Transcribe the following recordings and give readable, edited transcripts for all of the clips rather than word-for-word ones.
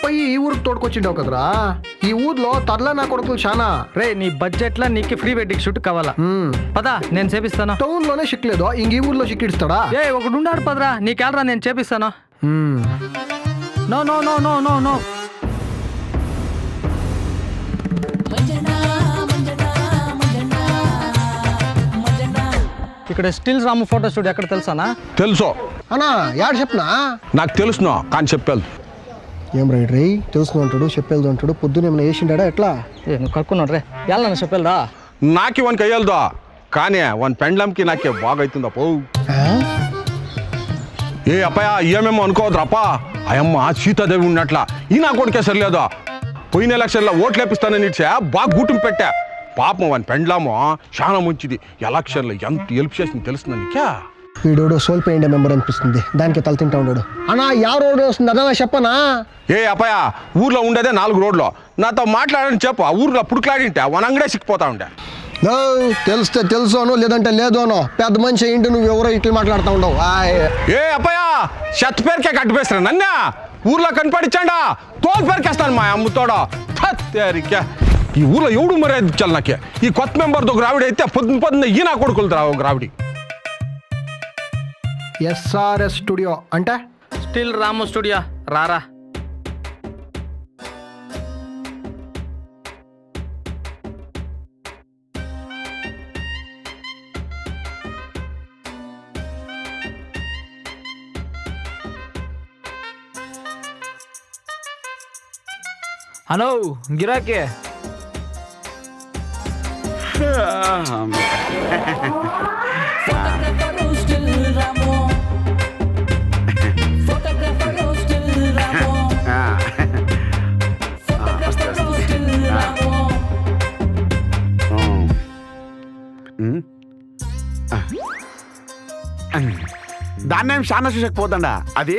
పోయి ఈ ఊరికి తోడుకొచ్చిండవు కదరా. ఈ ఊర్లో తర్లా నా కొడుకులు చాలా. రే నీ బడ్జెట్ లా నీకు ఫ్రీ వెడ్డింగ్ షూట్ కావాలా? పదా నేను చేపిస్తాను. టౌన్ లోనే సిక్కలేదు, ఇంక ఈ ఊర్లో సిక్కిస్తాడా? ఏ ఒకడు ఉన్నాడు పదరా, నీకెళ్ళరా నేను చేపిస్తాను. No no no no no no ఇక్కడ స్టిల్ రాము ఫోటో స్టూడియో ఎక్కడ తెలుసానా? తెలుసు అన్నా. యాడు చెప్పనా? నాకు తెలుసును కానీ చెప్పాలి. ఏం రైట్ రై తెలుసు అంటాడు, చెప్పేది అంటాడు. పొద్దున ఏమైనా వేసిండా ఎట్లా? నువ్వు కక్కున్నాడు రే, ఎలా చెప్పేదా? నాకి వన్కి అయ్యాలదా కానీ వన్ పెండ్లంకి నాకే బాగా అవుతుందా పో. ఏ అప్పయా ఏమేమో అనుకోవద్దు అప్ప. అయమ్మ సీతాదేవి ఉన్నట్ల ఈ నా కొడుకే సరిలేదా. పోయిన ఎలక్షన్లో ఓట్లు వేపిస్తానని ఇచ్చా బాగా గుర్తింపు పెట్టా. పాపం వన్ పెండ్లామో చాలా మంచిది. ఎలక్షన్లో ఎంత హెల్ప్ చేసింది తెలుస్తుందా నీకే? వీడోడు సోల్పోయిండే మెంబర్ అనిపిస్తుంది, దానికి తల తింటా ఉన్నాడు. అన్నా యా రోడ్ వస్తుంది అదా చెప్పనా? ఏ అప్పయా ఊర్లో ఉండేదే 4 రోడ్లు. నాతో మాట్లాడని చెప్పు. ఆ ఊర్లో పుడుకులాడింటే వన్ అంగడే సిక్కిపోతా ఉండే. తెలిస్తే తెలుసోను, లేదంటే లేదోనో. పెద్ద మనిషి ఏంటి నువ్వు ఎవరో ఇట్లా మాట్లాడుతూ ఉండవు. ఏ అప్పయా చెత్త పేరుకే కట్టిపేస్తాను నన్నే. ఊర్లో కనిపడిచ్చాడా తోలు పేరుకేస్తాను మా అమ్మతోడా. ఈ ఊర్లో ఎవడు మర్యాద ఇచ్చాలి నాకే. ఈ కొత్త మెంబర్తో గ్రావిడి అయితే పొద్దున్న ఈ నా కొడుకులు రా గ్రావిడి. ఎస్ఆర్ఎస్ స్టూడియో అంటే స్టిల్ రాము స్టూడియో రారా. హలో గిరాకే దాన్ని ఏం చాలా చూసకపోతుండా. అది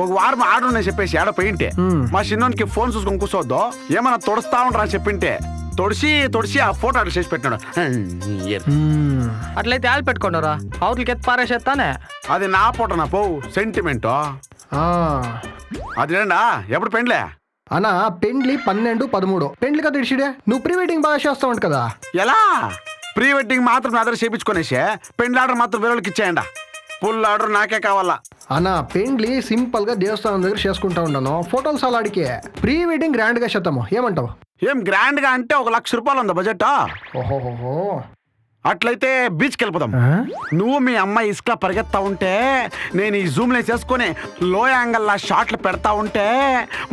ఒక వారం ఆర్డర్ ఉన్నాయి చెప్పేసి ఏడ పోయింటే మా చిన్నోనికి ఫోన్ చూసుకొని కూర్చోవద్దు ఏమన్నా తొడుస్తా ఉంటారా అని చెప్పింటే తొడిసి ఆ ఫోటో ఆర్డర్ చేసి పెట్టినాడు. అట్లయితే ఆలు పెట్టుకున్నారా అవతలకి ఎత్తి పారేసేస్తానే. అది నా ఫోటో నా పో సెంటిమెంట్ అది రండా. ఎప్పుడు పెండ్లే అన్నా? పెండ్లి 12, 13 పెండ్లి కదా ఇడిచిడే. నువ్వు ప్రీ వెడ్డింగ్ బాగా చేస్తావు అంట కదా. ఎలా? ప్రీ వెడ్డింగ్ మాత్రం నా దగ్గర చేయించుకునేసే పెండ్లి ఆర్డర్ మాత్రం వేరే వాళ్ళకి ఇచ్చేయండి. ఫుల్ ఆర్డర్ నాకే కావాలా. అన్నా పెండ్లి సింపుల్ గా దేవస్థానం దగ్గర చేసుకుంటా ఉన్నాను. ఫోటోలు అలాడికే. ప్రీ వెడ్డింగ్ గ్రాండ్ గా చేద్దాము, ఏమంటావు? ఏం గ్రాండ్ గా అంటే 1 లక్ష రూపాయలు ఉందా బడ్జెట్? ఓహోహో. అట్లయితే బీచ్కి వెళ్ళిపోదాం. నువ్వు మీ అమ్మాయి ఇసుక పరిగెత్తా ఉంటే నేను ఈ జూమ్లో చేసుకుని లో యాంగిల్ షాట్లు పెడతా ఉంటే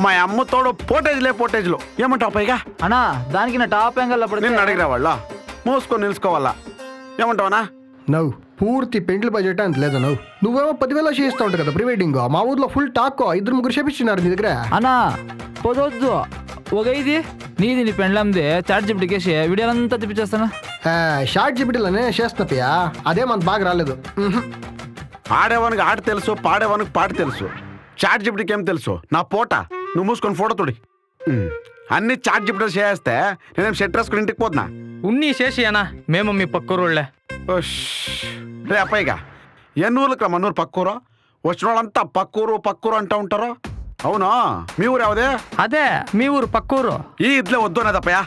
మా అమ్మ తోడు పోటేజ్లో ఏమంటావు? పైగా అన్నా దానికి నా టాప్ యాంగిల్ నేను అడిగిరా వాళ్ళ మోసుకొని నిలుచుకోవాలా ఏమంటావనా? నవ్వు పూర్తి పెండ్లి బడ్జెట్ అంత లేదా? నువ్వేమో 10,000 చేయిస్తా ఉంటావు కదా ప్రీ వెడ్డింగ్. మా ఊర్లో ఫుల్ టాక్ 2-3 చేపించినారు నీ దగ్గర. అన్నా పొదొద్దు, ఒక ఇది నీది నీ పెండ్లంది చాట్ జిపిటికేసి వీడియోలంతా చూపించేస్తాను. షార్ట్ జిపిటీలోనే చేస్తున్నా. అదే మనకు బాగా రాలేదు. ఆడేవానికి ఆట తెలుసు, పాడేవానికి పాట తెలుసు. చాట్ జిపిటీకి ఏం తెలుసు? నా పోట నువ్వు మూసుకొని ఫోటో తోడి. అన్ని చాట్ జిపిటీ చేస్తే నేనేం షెట్ వేసుకుని ఇంటికి పోతున్నా. ఉన్ని చేసి అనా మేము మీ పక్కూరోళ్ళే. రే అప్పయ్యగా ఎన్నూరుకి మన ఊరు పక్కూరు వచ్చిన వాళ్ళంతా పక్కూరు అంటూ ఉంటారు. అవునా? మీ ఊరు ఎవదే? అదే మీ ఊరు పక్కూరు. ఈ ఇట్లే వద్దు అనేదప్పయ్యా.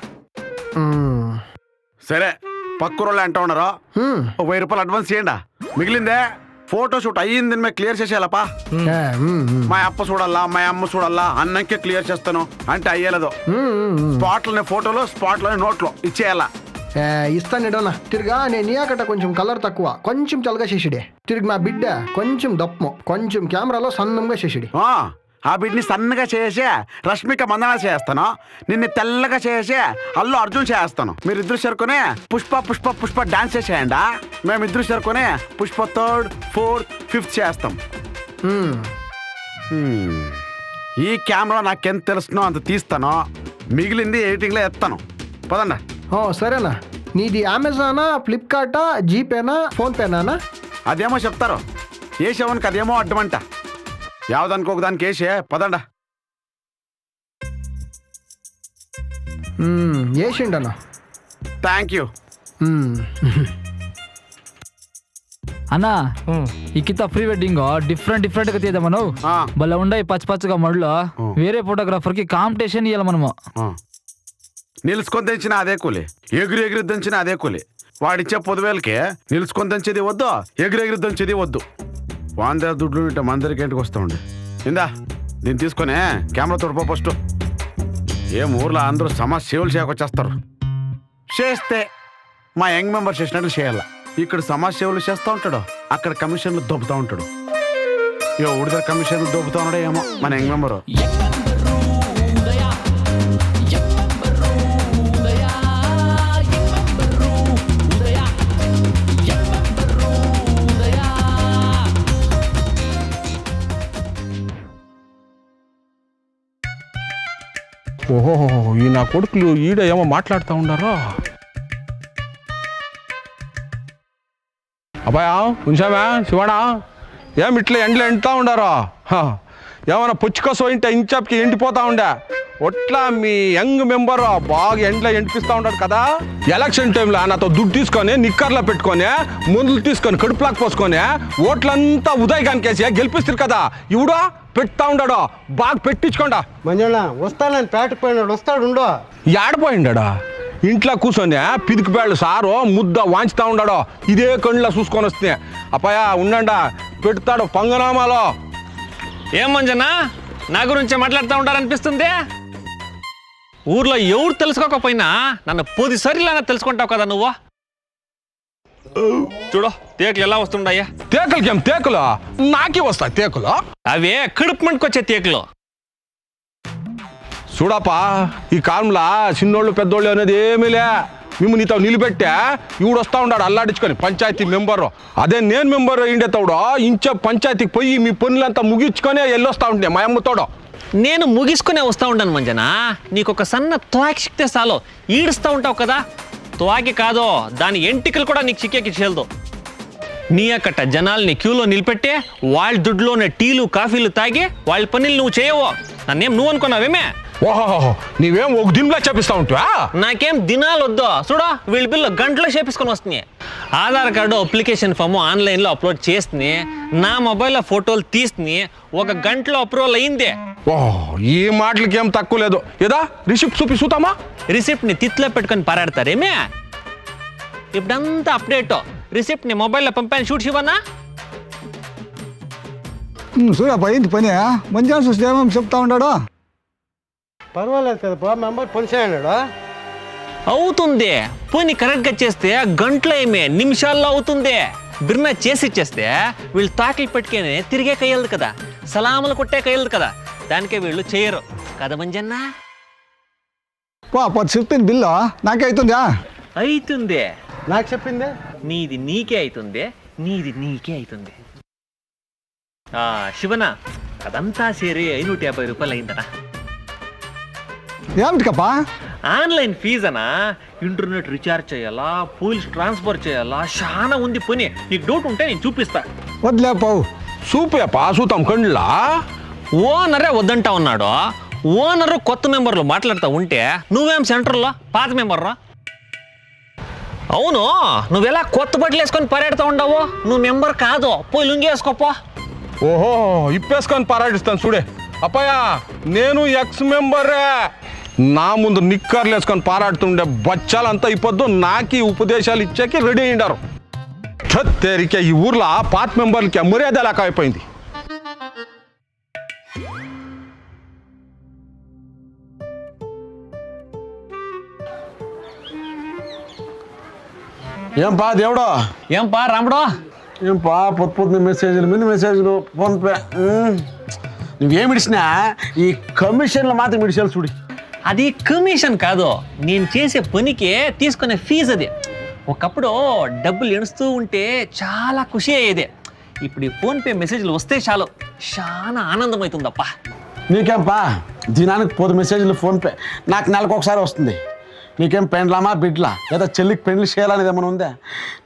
సరే పక్కూరోళ్ళే అంటూ ఉన్నారా? 1000 రూపాయలు అడ్వాన్స్ చేయండి. మిగిలిందే ఫోటో షూట్ అయ్యింది మేము క్లియర్ చేసేయాలపా. మా అప్ప చూడాలా, మా అమ్మ చూడాలా, అన్నంకే క్లియర్ చేస్తాను అంటే అయ్యేలేదు. స్పాట్లోనే ఫోటోలు, స్పాట్లోనే నోట్లో ఇచ్చేయాలా. ఇస్తాను తిరిగా. నేను నీకట కొంచెం కలర్ తక్కువ, కొంచెం చల్లగా చేసిడే. తిరిగి మా బిడ్డ కొంచెం దప్పము, కొంచెం కెమెరాలో సన్నంగా చేసిడి. ఆ బిడ్ని సన్నగా చేసే రష్మిక మందన చేస్తాను. నిన్ను తెల్లగా చేసే అల్లు అర్జున్ చేస్తాను. మీరిద్దరు చేరుకునే పుష్ప డాన్స్ చేసేయండి. మేమిద్దరు చేరుకునే పుష్ప 3rd, 4th, 5th చేస్తాం. ఈ కెమెరా నాకెంత తెలుసునో అంత తీస్తాను. మిగిలింది ఎడిటింగ్లో ఎత్తాను. పదండి. సరేనా? నీది అమెజానా, ఫ్లిప్కార్టా, జీపేనా, ఫోన్పేనా? అదేమో చెప్తారు. ఏ శవన్కి అదేమో అడ్డమంట. యావదానికి ఒక దానికి వేసే పదండా. వేసిండనా? Thank you. అన్నా ఈ కింద ప్రీ వెడ్డింగ్ డిఫరెంట్ గా తీద్దాం మనం ఆ. భలే ఉండే పచ్చగా మడిలో వేరే ఫోటోగ్రాఫర్ కి కాంపిటీషన్ ఇవ్వాలి మనము. నిలుచుకొని తెంచిన అదే కూలి, ఎగిరి దంచిన అదే కూలి. వాడిచ్చే 10,000కి నిలుచుకొని దంచేది వద్దు, ఎగిరి దంచేది వద్దు. వాందే దుడ్లు ఉంటే మందరికి ఇంటికి వస్తూ ఉండే. ఇందా దీన్ని తీసుకొని కెమెరా తోడుపో ఫస్ట్. ఏం ఊర్లో అందరూ సమాజ సేవలు చేయకొచ్చేస్తారు. చేస్తే మా యంగ్ మెంబర్ చేసినట్టు చేయాల. ఇక్కడ సమాజ సేవలు చేస్తూ ఉంటాడు, అక్కడ కమిషన్లు దొబ్బుతూ ఉంటాడు. ఊడి దగ్గర కమిషన్లు దొబ్బుతూ ఉన్నాడో ఏమో మన యంగ్ మెంబరు. ఓహో ఈ నా కొడుకులు ఈడ ఏమో మాట్లాడుతూ ఉండారో. అబ్బాయా ఉంచామా శివనా, ఏం ఇట్లా ఎండలు ఎండుతూ ఉండారో? ఏమైనా పుచ్చుకోసం ఇంటే ఇంచాప్కి ఎండిపోతా ఉండే. ఒట్లా మీ యంగ్ మెంబర్ బాగా ఎండలో ఎండిపిస్తూ ఉంటాడు కదా. ఎలక్షన్ టైంలో నాతో దుడ్డు తీసుకొని నిక్కర్లో పెట్టుకొని మందులు తీసుకొని కడుపులాక్ పోసుకొని ఓట్లంతా ఉదయకానికి వేసి గెలిపిస్తారు కదా. ఇవిడో పెడతా ఉండాడు, బాగా పెట్టించుకోండా. మంజన్న వస్తానని పేటకు పోయినాడు, వస్తాడు ఉండో. ఏడపోయిండా? ఇంట్లో కూర్చొని పిదికి పేళ్ళు సారు ముద్ద వాంచుతా ఉండాడు. ఇదే కళ్ళలో చూసుకొని వస్తే అప్పాయా ఉండండా పెడతాడు పంగనామాలో. ఏం మంజన్న నా గురించే మాట్లాడుతూ ఉంటారనిపిస్తుంది. ఊర్లో ఎవరు తెలుసుకోకపోయినా నన్ను 10 సార్లు తెలుసుకుంటావు కదా నువ్వు. చూడు తేకులు ఎలా వస్తుండయా. తేకలకేం తేకులు? నాకే వస్తాయి తేకులు. అవే కడుపు మంటకొచ్చే తేకులు. చూడపా ఈ కాలంలో చిన్నోళ్ళు పెద్దోళ్ళు అనేది ఏమీలే. మేము నీతో నిలబెట్టే ఇవిడు వస్తూ ఉన్నాడు అల్లాడించుకొని పంచాయతీ మెంబరు. అదే నేను మెంబర్ అయ్యిండే తోడు ఇంచే పంచాయతీకి పోయి మీ పనులంతా ముగించుకొని వెళ్ళొస్తా ఉంటే మా అమ్మతోడు. నేను ముగించుకునే వస్తూ ఉంటాను మంజన. నీకు ఒక సన్న త్వాకి సిక్తే చాలు ఈడుస్తూ ఉంటావు కదా. త్వాకి కాదు దాని ఎంటికలు కూడా నీకు చిక్కేకి చేలదు. నీ అక్కట జనాల్ని క్యూలో నిలబెట్టే వాళ్ళ దుడ్లోనే టీలు కాఫీలు తాగి వాళ్ళ పనులు నువ్వు చేయవు. నన్నేం నువ్వు అనుకున్నావేమే? ఓహో నీవేం ఒక దినంలో చేపిస్తా ఉంటావా? నాకేం దినాలు వద్దు. చూడ వీళ్ళ బిల్లు గంటలో చేపించుకొని వస్తున్నాయి. ఆధార్ కార్డు అప్లికేషన్ ఫామ్ ఆన్లైన్లో అప్లోడ్ చేస్తుంది, నా మొబైల్లో ఫోటోలు తీస్తుంది, 1 గంటలో అప్రూవల్ అయిందే. ఓహో ఈ మాటలకి ఏం తక్కువ లేదు. ఏదా రిసిప్ట్ చూపి చూతామా? రిసిప్ట్ని తిత్లో పెట్టుకొని పారాడతారేమే? ఇప్పుడంతా అప్డేట్. రిసిప్ట్ని మొబైల్లో పంపాను, షూట్ శివన్నా. చూడప్ప ఏంటి పని మంచిగా చూస్తే ఏమేమి చెప్తా ఉన్నాడు. పర్వాలేదు కదా మెంబర్ పనిచేయన్నాడు. అవుతుంది పోనీ కరెక్ట్గా చేస్తే గంటలో ఏమే నిమిషాల్లో అవుతుంది. బిర్నా చేసి ఇచ్చేస్తే వీళ్ళు తాకిలు పెట్టుకొని తిరిగే కయ్యలదు కదా, సలాములు కొట్టే కయ్యలదు కదా. దానికే వీళ్ళు చేయరు కదా మంజన్న. చెప్పింది బిల్లు నాకే అవుతుందా? అవుతుంది. నాకు చెప్పిందే నీది నీకే అవుతుంది, నీది నీకే అవుతుంది. శివన అదంతా సేరి 550 రూపాయలు అయిందనా. ఏమిటికప్పా? ఆన్లైన్ ఫీజ్ అనా, ఇంటర్నెట్ రీఛార్జ్ చేయాలా, పోలీస్ ట్రాన్స్ఫర్ చేయాలా, చాలా ఉంది పని. నీకు డౌట్ ఉంటే నేను చూపిస్తా. వద్దులే పావు. చూపేపా చూతాం కండ్లా. ఓనరే వద్దంటా ఉన్నాడు. ఓనరు కొత్త మెంబర్లు మాట్లాడుతూ ఉంటే నువ్వేం సెంటర్లో పాత మెంబర్రా? అవును నువ్వెలా కొత్త బట్టలు వేసుకొని పర్యడుతూ ఉండవు? నువ్వు మెంబర్ కాదు, పోయి లుంగి వేసుకోపో. ఓహో ఇప్పేసుకొని పారాడిస్తాను చూడే. అప్పయ్యా నేను ఎక్స్ మెంబరే. నా ముందు నిక్కర్లు వేసుకొని పారాడుతుండే బచ్చాలంతా ఇప్పొద్దు నాకి ఉపదేశాలు ఇచ్చాకి రెడీ అయ్యిండారు. తేరికే ఈ ఊర్లో పాత మెంబర్లకి మర్యాద లేక అయిపోయింది. ఏం పా దేవుడో? ఏం పా రాముడో? ఏం పా పొద్దున్న మెసేజ్లు మీద మెసేజ్లు ఫోన్పే. నువ్వేమి ఇడిచినా ఈ కమిషన్లు మాత్రం ఇడిచేయాలి చూడి. అది కమిషన్ కాదు, నేను చేసే పనికి తీసుకునే ఫీజు అది. ఒకప్పుడు డబ్బులు ఎణుస్తూ ఉంటే చాలా ఖుషి అయ్యేది. ఇప్పుడు ఈ ఫోన్పే మెసేజ్లు వస్తే చాలు చాలా ఆనందం అవుతుందప్ప. నీకేంపా దినానికి 10 మెసేజ్లు ఫోన్పే, నాకు నెలకు ఒకసారి వస్తుంది. నీకేం పెండ్లామా బిడ్లా లేదా చెల్లికి పెండ్లు చేయాలనేది ఏమైనా ఉందా?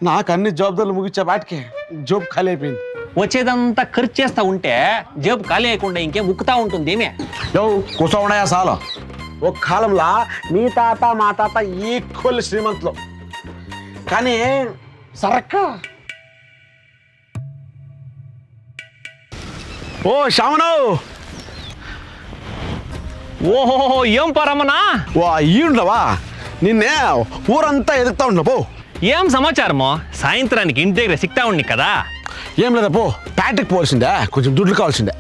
నాకు అన్ని జవాబుదారులు ముగించే వాటికి జాబ్ ఖాళీ అయిపోయింది. వచ్చేదంతా ఖర్చు చేస్తూ ఉంటే జేబు ఖాళీ అయ్యకుండా ఇంకేం ఉక్కుతా ఉంటుంది ఏమే. కూర్చో ఉన్నాయా సాలో. ఒక కాలంలో మీ తాత మా తాత ఈక్వల్ శ్రీమంతులు, కానీ సరక్క ఓ శ్యామను, ఓహో ఏం పరమనా, ఓ ఈండవా, నిన్నే ఊరంతా ఎదుగుతా ఉండ పో. ఏం సమాచారమో? సాయంత్రానికి ఇంటి దగ్గర సిక్తా ఉండి కదా. ఏం లేదా పో, ప్యాటకి పోవాల్సిందే, కొంచెం దుడ్లు కావాల్సిందే.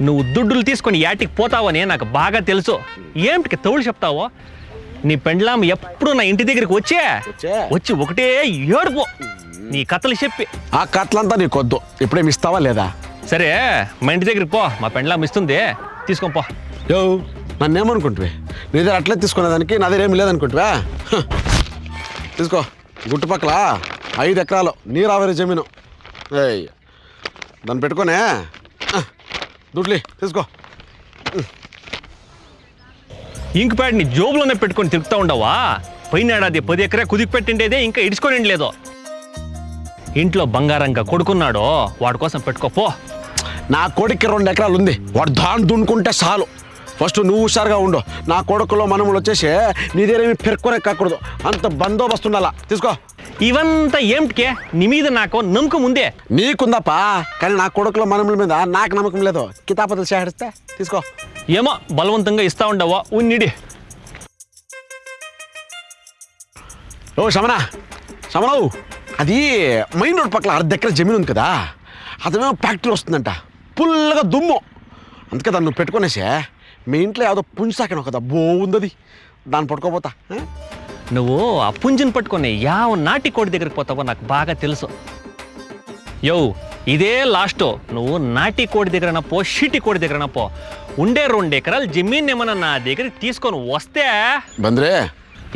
నువ్వు దుడ్డులు తీసుకొని యాటికి పోతావని నాకు బాగా తెలుసు. ఏమిటికి తౌడు చెప్తావో? నీ పెండ్లాం ఎప్పుడు నా ఇంటి దగ్గరికి వచ్చి ఒకటే ఏడుపో నీ కథలు చెప్పి. ఆ కట్లంతా నీకొద్దు, ఇప్పుడేమి ఇస్తావా లేదా? సరే మా ఇంటి దగ్గరికి పో, మా పెండ్లాం ఇస్తుంది, తీసుకొని పో. యో నన్నేమనుకుంటువే? నీ దగ్గర అట్లే తీసుకునేదానికి నా దగ్గర ఏమి లేదనుకుంటువా? తీసుకో, గుట్టుపక్కల 5 ఎకరాలు నీరావరి జమీను. ఏయ్ దాన్ని పెట్టుకోనే, దుడ్లి తీసుకో. ఇంక్ ప్యాడ్ని జోబులోనే పెట్టుకొని తిరుగుతూ ఉండవా? పోయిన ఏడాది 10 ఎకరా కుదికి పెట్టిండేదే ఇంకా ఇడుచుకొని లేదు. ఇంట్లో బంగారంగా కొడుకున్నాడో వాడి కోసం పెట్టుకోపో. నా కొడుక్కి 2 ఎకరాలు ఉంది, వాడు దాన్ని దున్నుకుంటే చాలు. ఫస్ట్ నువ్వు హుషారుగా ఉండు. నా కొడుకులో మనములు వచ్చేసి నీ దగ్గర ఏమి పెరుక్కునే కాకూడదు, అంత బందోబస్తు ఉండాలా. తీసుకో. ఇవంతా ఏమిటికే? నీ మీద నాకు నమ్మకం ఉందే. నీకుందప్పా, కానీ నా కొడుకులో మనముల మీద నాకు నమ్మకం లేదు. కితాపతులు చేస్తే తీసుకో. ఏమో బలవంతంగా ఇస్తా ఉండవా, ఉన్నిడి. ఓ శమనవు, అది మెయిన్ రోడ్ పక్కల 1/2 ఎకరా జమీన్ ఉంది కదా, అదేమో ఫ్యాక్టరీ వస్తుందంట, పుల్లగా దుమ్ము. అందుకే దాన్ని నువ్వు పెట్టుకునేసే. మీ ఇంట్లో ఏదో పుంజాకను కదా బాగుంది, దాన్ని పట్టుకోపోతా. నువ్వు ఆ పుంజుని పట్టుకొని యావ నాటి కోడి దగ్గరికి పోతావో నాకు బాగా తెలుసు. యో ఇదే లాస్ట్. నువ్వు నాటి కోడి దగ్గర పో, షీటి కోడి దగ్గర పో. ఉండే 2 ఎకరాలు జమీన్ ఏమన్నా నా దగ్గరికి తీసుకొని వస్తే బంద్రే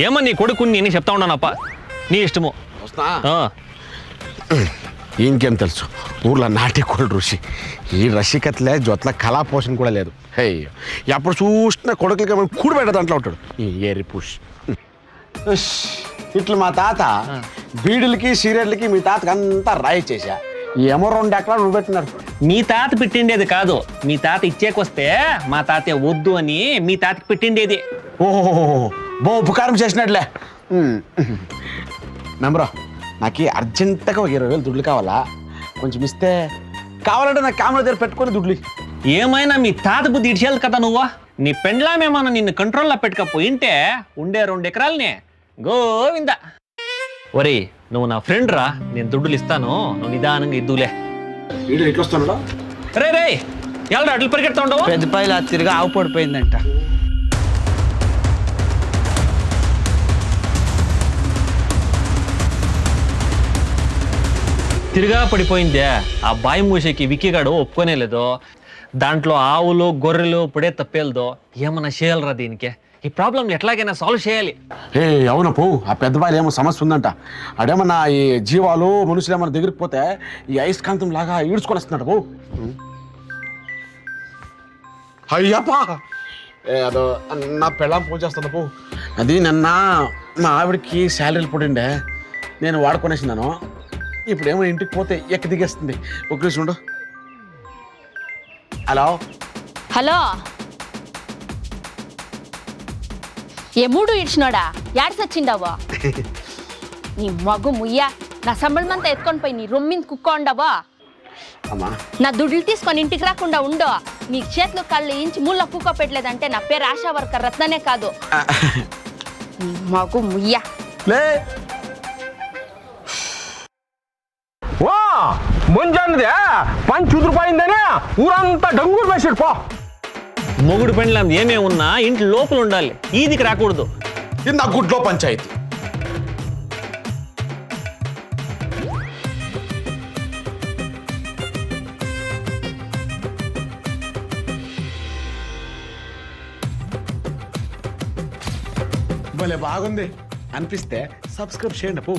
ఏమో నీ కొడుకు నేను చెప్తా ఉన్నానప్ప, నీ ఇష్టము. వస్తా. ఆ. ఇంకేం తెలుసు ఊర్లో నాటి కోడి ఋషి. ఈ రసికత్లే జొత్ల కళా పోషణ కూడా లేదు. హే ఎప్పుడు చూసినా కొడుకులకి కూడి పెట్ట దాంట్లో ఉంటాడు ఈ ఏరి పుష్. ఇట్లా మా తాత బీడులకి సీరియడ్లకి మీ తాతకి అంతా రాయి చేశా. ఏమో 2 ఎకరాలు నువ్వు పెట్టినారు. మీ తాత పెట్టిండేది కాదు, మీ తాత ఇచ్చేకొస్తే మా తాత వద్దు అని మీ తాతకి పెట్టిండేది. ఓహో బో ఉపకారం చేసినట్లే. మెంబరో నాకు అర్జెంటుగా ఒక 20,000 దుడ్లు కావాలా, కొంచెం ఇస్తే. కావాలంటే నా కెమెరా దగ్గర పెట్టుకొని దుడ్లు. ఏమైనా మీ తాత బుద్ధి ఇడిచేది కదా నువ్వు. నీ పెండ్లామేమన్నా నిన్ను కంట్రోల్లో పెట్టుకపోయింటే ఉండే 2 ఎకరాలనే గోవింద. ఒరే నువ్వు నా ఫ్రెండ్ రా, నేను దుడ్డులు ఇస్తాను, నువ్వు నిదానంగా ఇద్దులే. వీడు ఎట్లా వస్తున్నాడా? రే రే ఎలా అట్లు పరిగెడతా ఉండవు? పెద్దపాయలు తిరిగి ఆవు పడిపోయిందంట. తిరిగా పడిపోయిందే. ఆ బాయి మూసేకి విక్కిగాడు ఒప్పుకోనే లేదు. దాంట్లో ఆవులు గొర్రెలు పుడే తప్పేలదో ఏమన్నా చేయాలరా దీనికి. ఈ ప్రాబ్లం ఎట్లాగైనా సాల్వ్ చేయాలి. ఏ అవునా పో, ఆ పెద్ద బాయిలు ఏమో సమస్య ఉందంట. అడేమన్నా ఈ జీవాలు మనుషులు ఏమన్నా దగ్గరికి పోతే ఈ అయస్కాంతం లాగా ఈడ్చుకొని వస్తున్నాడు పో. అయ్యప్పా అదో నా పెళ్ళాం పూజ చేస్తాను పో. అది నిన్న మా ఆవిడకి శాలరీలు పడిండే, నేను వాడుకొనేసినాను. ఇప్పుడేమో ఇంటికి పోతే ఎక్కి దిగేస్తుంది. ఒక నిమిషం ఉండు. హలో ఎముడు ఇడ్చినోడా యాడ సచ్చిండావో? నీ మగు ముయ్య నా సంబళమంతా ఎత్తుకొని పోయి నీ రొమ్మింది కుక్కోండావో. నా దుడ్లు తీసుకొని ఇంటికి రాకుండా ఉండో. నీ చేతులు కళ్ళు ఇంచి ముళ్ళ కుక్క పెట్టలేదంటే నా పేరు ఆశా వర్కర్ రత్ననే కాదు. నీ మగు ముయ్య వా ముంజానదే పని చుదురుపోయిందనే ఊరంతా డంగులు వేసాడు పో. మొగుడు పెండ్లాం ఏమే ఉన్నా ఇంటి లోపల ఉండాలి, ఈదికి రాకూడదు. ఇది నా గుడ్లో పంచాయతీ. భలే బాగుంది అనిపిస్తే సబ్స్క్రైబ్ చేయండి పో.